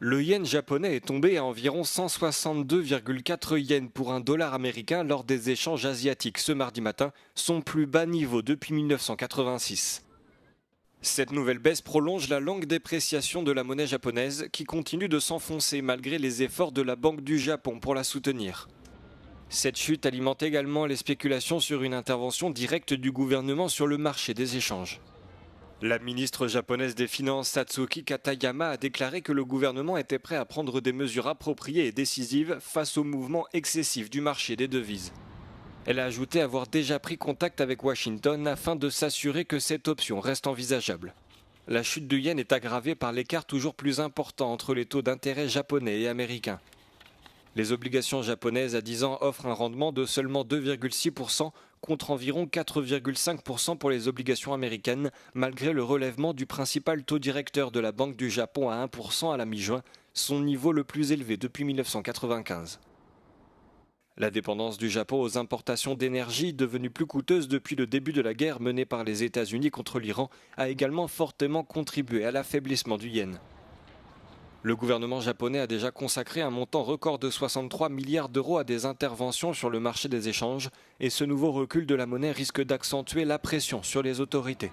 Le yen japonais est tombé à environ 162,4 yens pour un dollar américain lors des échanges asiatiques ce mardi matin, son plus bas niveau depuis 1986. Cette nouvelle baisse prolonge la longue dépréciation de la monnaie japonaise qui continue de s'enfoncer malgré les efforts de la Banque du Japon pour la soutenir. Cette chute alimente également les spéculations sur une intervention directe du gouvernement sur le marché des échanges. La ministre japonaise des Finances Satsuki Katayama a déclaré que le gouvernement était prêt à prendre des mesures appropriées et décisives face au mouvement excessif du marché des devises. Elle a ajouté avoir déjà pris contact avec Washington afin de s'assurer que cette option reste envisageable. La chute du yen est aggravée par l'écart toujours plus important entre les taux d'intérêt japonais et américains. Les obligations japonaises à 10 ans offrent un rendement de seulement 2,6% contre environ 4,5% pour les obligations américaines, malgré le relèvement du principal taux directeur de la Banque du Japon à 1% à la mi-juin, son niveau le plus élevé depuis 1995. La dépendance du Japon aux importations d'énergie, devenue plus coûteuse depuis le début de la guerre menée par les États-Unis contre l'Iran, a également fortement contribué à l'affaiblissement du yen. Le gouvernement japonais a déjà consacré un montant record de 63 milliards d'euros à des interventions sur le marché des échanges et ce nouveau recul de la monnaie risque d'accentuer la pression sur les autorités.